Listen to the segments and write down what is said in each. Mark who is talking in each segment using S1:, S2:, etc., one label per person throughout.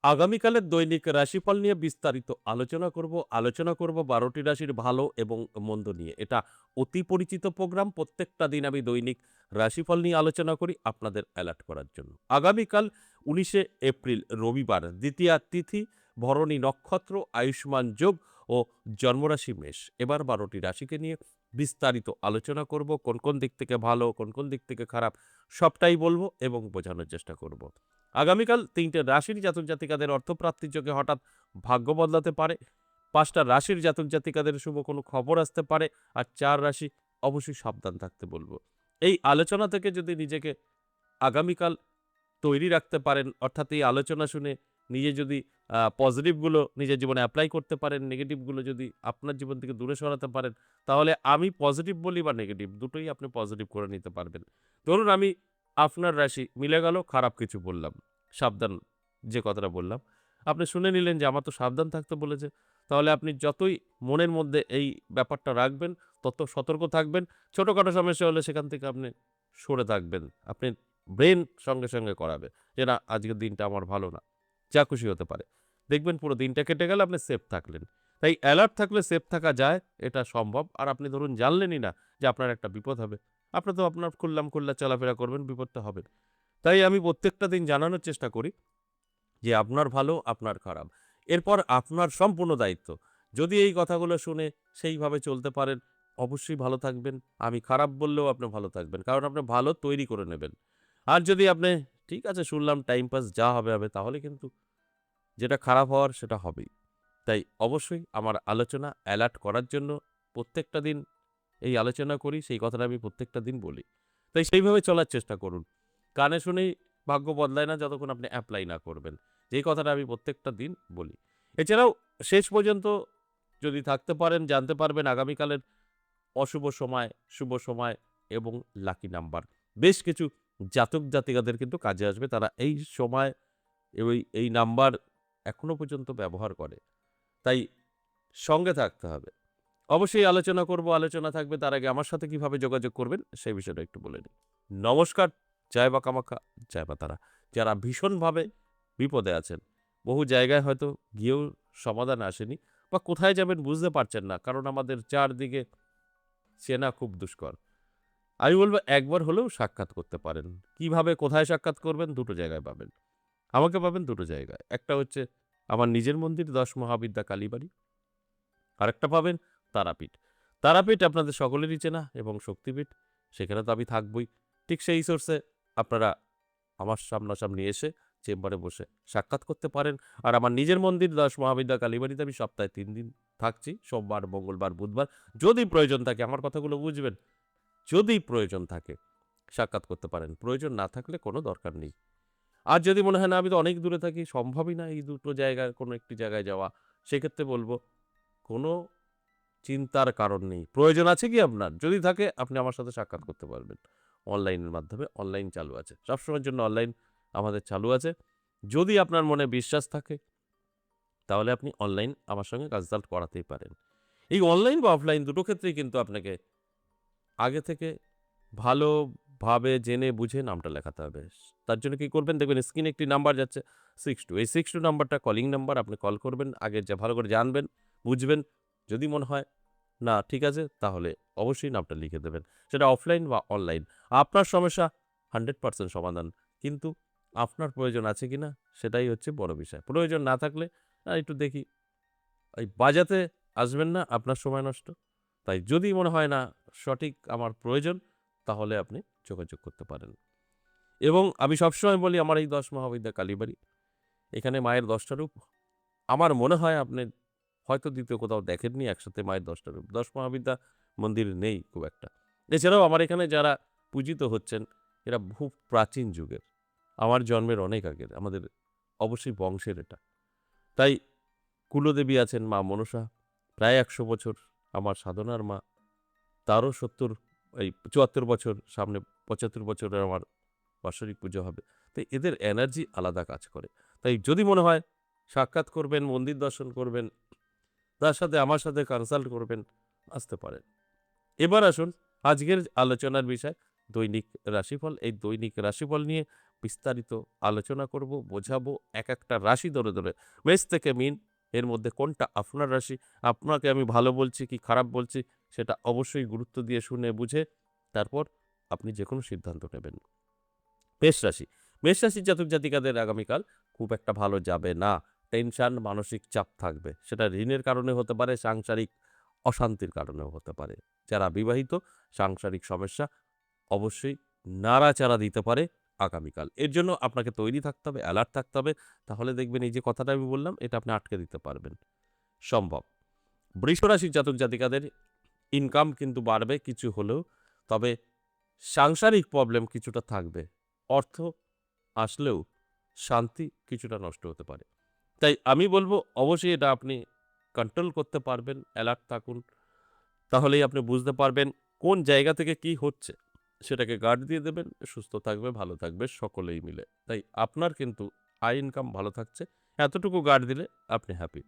S1: আগামীকালের দৈনিক রাশিফল নিয়ে বিস্তারিত আলোচনা করব ১২টি রাশির ভালো এবং মন্দ নিয়ে। এটা অতি পরিচিত প্রোগ্রাম। প্রত্যেকটা দিন আমি দৈনিক রাশিফল নিয়ে আলোচনা করি আপনাদের অ্যালার্ট করার জন্য। আগামীকাল ১৯শে এপ্রিল রবিবার, দ্বিতীয়া তিথি, ভরণী নক্ষত্র, আয়ুষ্মান যোগ ও জন্মরাশি মেষ। এবার ১২টি রাশিকে নিয়ে বিস্তারিত আলোচনা করব। কোন দিক থেকে ভালো, কোন দিক থেকে খারাপ সবটাই বলব এবং বোঝানোর চেষ্টা করব। আগামীকাল ৩টে রাশির জাতক-জাতিকাদের অর্থপ্রাপ্তির যোগে হঠাৎ ভাগ্য বদলাতে পারে। ৫টা রাশির জাতক-জাতিকাদের শুভ কোনো খবর আসতে পারে। আর ৪ রাশি অবশ্যই সাবধান থাকতে বলব। এই আলোচনা থেকে যদি নিজেকে আগামীকাল তৈরি রাখতে পারেন, অর্থাৎ এই আলোচনা শুনে নিজে যদি পজিটিভ গুলো নিজের জীবনে এপ্লাই করতে পারেন, নেগেটিভ গুলো যদি আপনার জীবন থেকে দূরে সরাতে পারেন, তাহলে আমি পজিটিভ বলি বা নেগেটিভ দুটোই আপনি পজিটিভ করে নিতে পারবেন। ধরুন আমি আপনার রাশি মিলে গেল, খারাপ কিছু বললাম। সাবধান যে কথাটা বললাম। আপনি শুনে নিলেন যে আমার তো সাবধান থাকতে বলেছে। তাহলে আপনি যতই মনের মধ্যে এই ব্যাপারটা রাখবেন, তত সতর্ক থাকবেন। ছোটখাটো সমস্যা হলে সেখান থেকে আপনি সরে থাকবেন। আপনি ব্রেন সঙ্গে করাবে যে, "না, আজকের দিনটা আমার ভালো না।" যা খুশি হতে পারে। দেখবেন পুরো দিনটা কেটে গেল, আপনি সেফ থাকলেন। তাই অ্যালার্ট থাকলে সেফ থাকা যায়, এটা সম্ভব। আর আপনি ধরুন জানলেনই না যে আপনার একটা বিপদ হবে। আপনি তো আপনার খুল্লাম-খুল্লা চলাফেরা করবেন, বিপদটা হবে না। তাই আমি প্রত্যেকটা দিন জানানোর চেষ্টা করি যে আপনার ভালো, আপনার খারাপ। এরপর আপনার সম্পূর্ণ দায়িত্ব। যদি এই কথাগুলো শুনে সেইভাবে চলতে পারেন, অবশ্যই ভালো থাকবেন। আমি খারাপ বললেও আপনি ভালো থাকবেন। কারণ আপনি ভালো তৈরি করে নেবেন। আর যদি আপনি ঠিক আছে শুনলাম টাইম পাস যা হবে, তাহলে কিন্তু যেটা খারাপ হওয়ার সেটা হবেই। তাই অবশ্যই আমার আলোচনা অ্যালার্ট করার জন্য প্রত্যেকটা দিন এই আলোচনা করি, সেই কথাটা আমি প্রত্যেকটা দিন বলি। তাই সেইভাবে চলার চেষ্টা করুন। কানে শুনেই ভাগ্য বদলায় না যতক্ষণ আপনি এপ্লাই না করবেন। যেই কথাটা আমি প্রত্যেকটা দিন বলি। এছাড়াও শেষ পর্যন্ত যদি থাকতে পারেন জানতে পারবেন আগামীকালের অশুভ সময়, শুভ সময় এবং লাকি নাম্বার। বেশ কিছু জাতক-জাতিকাদের কিন্তু কাজে আসবে। তারা এই সময় এই নাম্বার এখনো পর্যন্ত ব্যবহার করে। তাই সঙ্গে থাকতে হবে। অবশ্যই আলোচনা করব, আলোচনা থাকবে। তার আগে আমার সাথে কিভাবে যোগাযোগ করবেন সেই বিষয়টা একটু বলে নিই। নমস্কার, জয় মা কামাখ্যা, জয় মা তারা। যারা ভীষণভাবে বিপদে আছেন, বহু জায়গায় হয়তো গিয়েও সমাধান আসেনি বা কোথায় যাবেন বুঝতে পারছেন না। কারণ আমাদের চারদিকে চেনা খুব দুষ্কর। আমি বলব একবার হলেও সাক্ষাৎ করতে পারেন। কিভাবে কোথায় সাক্ষাৎ করবেন? ২ টো জায়গায় পাবেন। আমাকে পাবেন ২ টো জায়গায়। একটা হচ্ছে আমার নিজের মন্দির ১০ মহাবিদ্যা কালীবাড়ি। আরেকটা পাবেন তারাপীঠ। তারাপীঠ আপনাদের সকলেরই চেনা এবং শক্তিপীঠ। সেখানে তো আমি থাকবই। ঠিক সেই সোর্সে আপনারা আমার সামনাসামনি এসে চেম্বারে বসে সাক্ষাৎ করতে পারেন। আর আমার নিজের মন্দির ১০ মহাবিদ্যা কালীবাড়িতে আমি সপ্তাহে ৩ দিন থাকছি। সোমবার, মঙ্গলবার, বুধবার। যদি প্রয়োজন থাকে আমার কথাগুলো বুঝবেন। যদি প্রয়োজন থাকে সাক্ষাৎ করতে পারেন। প্রয়োজন না থাকলে কোনো দরকার নেই। আর যদি মনে হয় না আমি তো অনেক দূরে থাকি, সম্ভবই না এই দুটো জায়গায় কোনো একটি জায়গায় যাওয়া, সেক্ষেত্রে বলব কোনো চিন্তার কারণ নেই। প্রয়োজন আছে কি আপনার? যদি থাকে আপনি আমার সাথে সাক্ষাৎ করতে পারবেন। অনলাইনের মাধ্যমে অনলাইন চালু আছে। সবসময়ের জন্য অনলাইন আমাদের চালু আছে। যদি আপনার মনে বিশ্বাস থাকে তাহলে আপনি অনলাইন আমার সঙ্গে কনসাল্ট করাতেই পারেন। এই অনলাইন বা অফলাইন দুটো ক্ষেত্রেই কিন্তু আপনাকে আগে থেকে ভালোভাবে জেনে বুঝে নামটা লেখাতে হবে। তার জন্য কি করবেন? দেখবেন স্ক্রিনে একটি নাম্বার যাচ্ছে 62 এই 62 নাম্বারটা কলিং নাম্বার। আপনি কল করবেন। আগে ভালো করে জানবেন, বুঝবেন। যদি মনে হয় না ঠিক আছে, তাহলে অবশ্যই নামটা লিখে দেবেন। সেটা অফলাইন বা অনলাইন। আপনার সমস্যা 100% সমাধান। কিন্তু আপনার প্রয়োজন আছে কিনা সেটাই হচ্ছে বড় বিষয়। প্রয়োজন না থাকলে একটু দেখি এই বাজাতে আসবেন না, আপনার সময় নষ্ট। তাই যদি মনে হয় না সঠিক আমার প্রয়োজন, তাহলে আপনি যোগাযোগ করতে পারেন। এবং আমি সবসময় বলি আমার এই ১০ মহাবিদ্যা কালীবাড়ি। এখানে মায়ের ১০ টা রূপ। আমার মনে হয় আপনি হয়তো দ্বিতীয় কোথাও দেখেননি একসাথে মায়ের ১০ টা রূপ। ১০ মহাবিদ্যা মন্দির নেই খুব একটা। এছাড়াও আমার এখানে যারা পূজিত হচ্ছেন, এরা বহু প্রাচীন যুগের। আমার জন্মের অনেক আগের। আমাদের অবশ্যই বংশের এটা। তাই কুলদেবী আছেন মা মনসা, প্রায় ১০০ বছর আমার সাধনার মা। তারও ৭৪ বছর, সামনে ৭৫ বছরের আমার বাৎসরিক পুজো হবে। তাই এদের এনার্জি আলাদা কাজ করে। তাই যদি মনে হয় সাক্ষাৎ করবেন, মন্দির দর্শন করবেন, তার সাথে আমার সাথে কনসাল্ট করবেন, আসতে পারেন। এবার আসুন আজকের আলোচনার বিষয় দৈনিক রাশিফল। এই দৈনিক রাশিফল নিয়ে বিস্তারিত আলোচনা করব, বোঝাবো এক একটা রাশি ধরে ধরে। মেষ থেকে মীন, এর মধ্যে কোনটা আপনার রাশি, আপনাকে আমি ভালো বলছি কি খারাপ বলছি সেটা অবশ্যই গুরুত্ব দিয়ে শুনে বুঝে তারপর আপনি যেকোনো সিদ্ধান্ত নেবেন। মেষ রাশি। মেষ রাশির জাতক জাতিকাদের আগামীকাল খুব একটা ভালো যাবে না। টেনশন, মানসিক চাপ থাকবে। সেটা ঋণের কারণে হতে পারে, সাংসারিক অশান্তির কারণেও হতে পারে। যারা বিবাহিত, সাংসারিক সমস্যা অবশ্যই নাড়াচাড়া দিতে পারে আগামীকাল। এর জন্য আপনাকে তৈরি থাকতে হবে, অ্যালার্ট থাকতে হবে। তাহলে দেখবেন এই যে কথাটা আমি বললাম এটা আপনি আটকে দিতে পারবেন। সম্ভব। বৃষ রাশির জাতক জাতিকাদের ইনকাম কিন্তু বাড়বে কিছু হলেও। তবে সাংসারিক প্রবলেম কিছুটা থাকবে। অর্থ আসলেও শান্তি কিছুটা নষ্ট হতে পারে। তাই আমি বলব অবশ্যই এটা আপনি কন্ট্রোল করতে পারবেন, অ্যালার্ট থাকুন। তাহলেই আপনি বুঝতে পারবেন কোন জায়গা থেকে কি হচ্ছে। সেটাকে গার্ড দিয়ে দেবেন, সুস্থ থাকবে, ভালো থাকবে সকলেই মিলে। তাই আপনার কিন্তু আয় ইনকাম ভালো থাকছে। এতটুকু গার্ড দিলে আপনি হ্যাপি।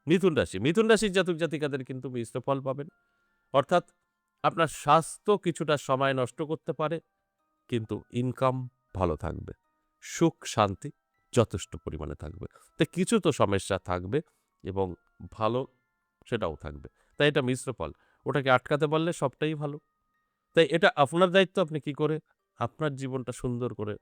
S1: মিথুন রাশি। মিথুন রাশির জাতক জাতিকাদের কিন্তু মিশ্র ফল পাবেন। অর্থাৎ আপনার স্বাস্থ্য কিছুটা সময় নষ্ট করতে পারে, কিন্তু ইনকাম ভালো থাকবে। সুখ শান্তি যথেষ্ট পরিমাণে থাকবে। তাই কিছু তো সমস্যা থাকবে এবং ভালো সেটাও থাকবে। তাই এটা মিশ্র ফল। ওটাকে আটকাতে পারলে সবটাই ভালো। তাই এটা আপনার দায়িত্ব আপনি কি করে আপনার জীবনটা সুন্দর করে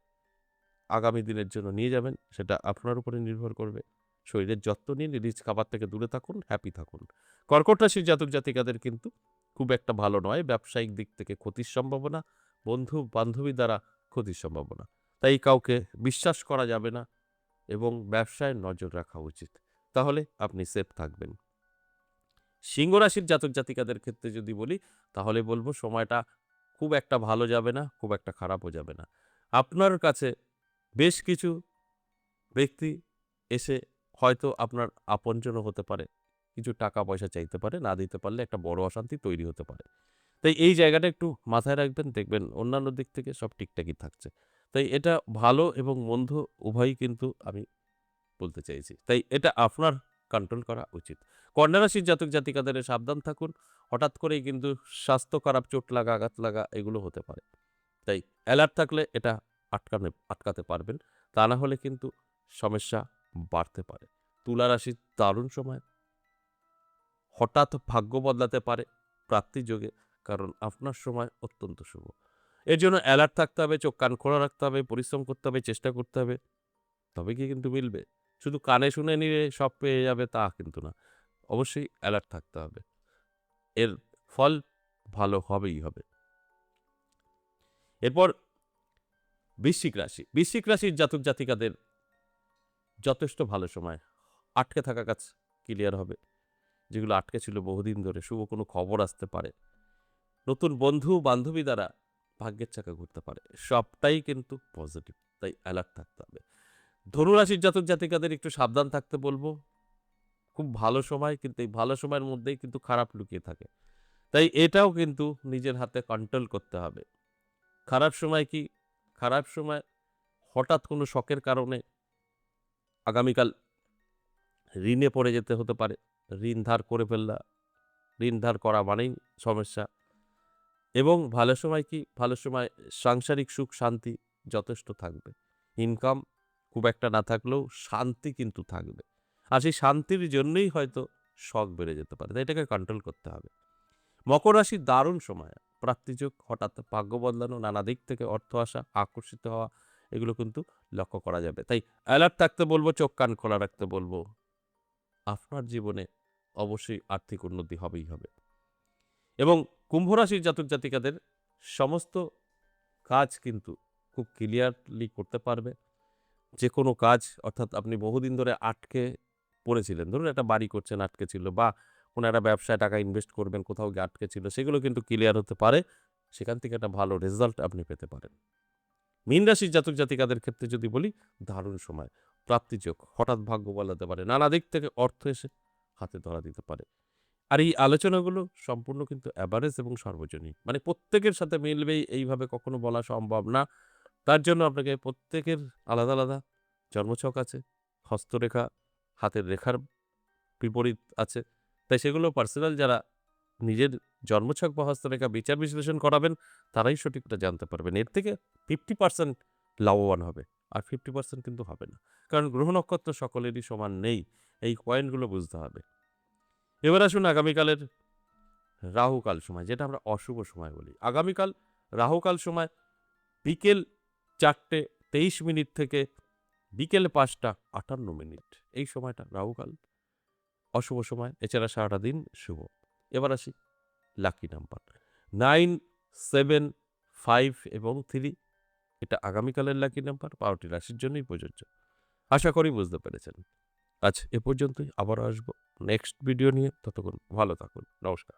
S1: আগামী দিনের জন্য নিয়ে যাবেন সেটা আপনার উপরে নির্ভর করবে। শরীরের যত্ন নিন, রিচ খাবার থেকে দূরে থাকুন, হ্যাপি থাকুন। কর্কট রাশির জাতক জাতিকাদের কিন্তু খুব একটা ভালো নয়। ব্যবসায়িক দিক থেকে ক্ষতির সম্ভাবনা, বন্ধু-বান্ধবী দ্বারা ক্ষতির সম্ভাবনা। তাই কাউকে বিশ্বাস করা যাবে না এবং ব্যবসায় নজর রাখা উচিত। তাহলে আপনি সেফ থাকবেন। সিংহ রাশির জাতক জাতিকাদের ক্ষেত্রে যদি বলি তাহলে বলব সময়টা খুব একটা ভালো যাবে না, খুব একটা খারাপও যাবে না। আপনার কাছে বেশ কিছু ব্যক্তি এসে হয়তো আপনার আপনজনও হতে পারে। কিছু টাকা পয়সা চাইতে পারে, না দিতে পারলে একটা বড় অশান্তি তৈরি হতে পারে। তাই এই জায়গাটা একটু মাথায় রাখবেন, দেখবেন অন্যান্য দিক থেকে সব ঠিকঠাকই থাকছে। তাই এটা ভালো এবং মন্দ উভয়ই কিন্তু আমি বলতে চাইছি। তাই এটা আপনার কন্ট্রোল করা উচিত। কন্যা রাশির জাতক জাতিকাদের সাবধান থাকুন। হঠাৎ করেই কিন্তু স্বাস্থ্য খারাপ, চোট লাগা, আঘাত লাগা এগুলো হতে পারে। তাই অ্যালার্ট থাকলে এটা আটকাতে পারবেন। তা না হলে কিন্তু সমস্যা বাড়তে পারে। তুলা রাশির দারুণ সময়। হঠাৎ ভাগ্য বদলাতে পারে প্রাপ্তিযোগে, কারণ আপনার সময় অত্যন্ত শুভ। এর জন্য অ্যালার্ট থাকতে হবে, চোখ কান খোলা রাখতে হবে, পরিশ্রম করতে হবে, চেষ্টা করতে হবে। তবে গিয়ে কিন্তু মিলবে। শুধু কানে শুনে নিলে সব পেয়ে যাবে তা কিন্তু না। অবশ্যই অ্যালার্ট থাকতে হবে। এর ফল ভালো হবেই হবে। এরপর বৃশ্চিক রাশি। বৃশ্চিক রাশির জাতক জাতিকাদের যথেষ্ট ভালো সময়। আটকে থাকা কাজ ক্লিয়ার হবে। যেগুলো আটকে ছিল বহুদিন ধরে শুভ কোনো খবর আসতে পারে। নতুন বন্ধু-বান্ধবী দ্বারা ভাগ্যের চাকা ঘুরতে পারে। সবটাই কিন্তু পজিটিভ। তাই অ্যালার্ট থাকতে হবে। ধনুরাশির জাতক জাতিকাদের একটু সাবধান থাকতে বলব। খুব ভালো সময়, কিন্তু এই ভালো সময়ের মধ্যেই কিন্তু খারাপ লুকিয়ে থাকে। তাই এটাও কিন্তু নিজের হাতে কন্ট্রোল করতে হবে। খারাপ সময় কি? খারাপ সময় হঠাৎ কোনো শখের কারণে আগামীকাল ঋণে পড়ে যেতে হতে পারে। ঋণ ধার করে ফেললা। ঋণ ধার করা মানেই সমস্যা। এবং ভালো সময় কি? ভালো সময় সাংসারিক সুখ শান্তি যথেষ্ট থাকবে। ইনকাম খুব একটা না থাকলেও শান্তি কিন্তু থাকবে। আর সেই শান্তির জন্যই হয়তো শখ বেড়ে যেতে পারে। তাই এটাকে কন্ট্রোল করতে হবে। মকর রাশির দারুণ সময়। প্রাপ্তিযোগ, হঠাৎ ভাগ্য বদলানো, নানা দিক থেকে অর্থ আসা, আকর্ষিত হওয়া এগুলো কিন্তু লক্ষ্য করা যাবে। তাই অ্যালার্ট থাকতে বলব, চোখ কান খোলা রাখতে বলব। আপনার জীবনে অবশ্যই আর্থিক উন্নতি হবেই হবে। এবং কুম্ভ রাশির জাতক জাতিকাদের সমস্ত কাজ কিন্তু খুব ক্লিয়ারলি করতে পারবে। যেকোনো কাজ অর্থাৎ আপনি বহুদিন ধরে আটকে পড়েছিলেন। ধরুন একটা বাড়ি করছেন আটকে ছিল বা কোনো একটা ব্যবসায় টাকা ইনভেস্ট করবেন কোথাও গিয়ে আটকে ছিল। সেগুলো কিন্তু ক্লিয়ার হতে পারে। সেখান থেকে একটা ভালো রেজাল্ট আপনি পেতে পারেন। মীন রাশির জাতক জাতিকাদের ক্ষেত্রে যদি বলি দারুণ সময়। প্রাপ্তিযোগ, হঠাৎ ভাগ্য বদলাতে পারে। নানা দিক থেকে অর্থ এসে হাতে ধরা দিতে পারে। আর এই আলোচনাগুলো সম্পূর্ণ কিন্তু এভারেজ এবং সর্বজনীন। মানে প্রত্যেকের সাথে মিলবেই এইভাবে কখনো বলা সম্ভব না। তার জন্য আপনাকে প্রত্যেকের আলাদা, আলাদা জন্মছক আছে, হস্তরেখা, হাতের রেখার বিপরীত আছে। তাই সেগুলো পার্সোনাল যারা নিজের জন্মছক বা হস্তরেখা বিচার বিশ্লেষণ করাবেন, তারাই সঠিকটা জানতে পারবেন। এর থেকে 50% লাভবান হবে। আর 50% কিন্তু হবে না। কারণ গ্রহ নক্ষত্র সকলেরই সমান নেই। এই পয়েন্টগুলো বুঝতে হবে। এবার আসুন আগামীকালের রাহুকাল সময়, যেটা আমরা অশুভ সময় বলি। আগামীকাল রাহুকাল সময় বিকেল ৪:২৩ থেকে বিকেল ৫:৫৮। এই সময়টা রাহুকাল, অশুভ সময়। এছাড়া সারাটা দিন শুভ। এবার আসি লাকি নাম্বার 9, 7, 5 এবং 3। এটা আগামীকালের লাকি নাম্বার, ১২টি রাশির জন্যই প্রযোজ্য। আশা করি বুঝতে পেরেছেন। আজ এ পর্যন্তই। আবারও আসবো নেক্সট ভিডিও নিয়ে। ততক্ষণ ভালো থাকুন। নমস্কার।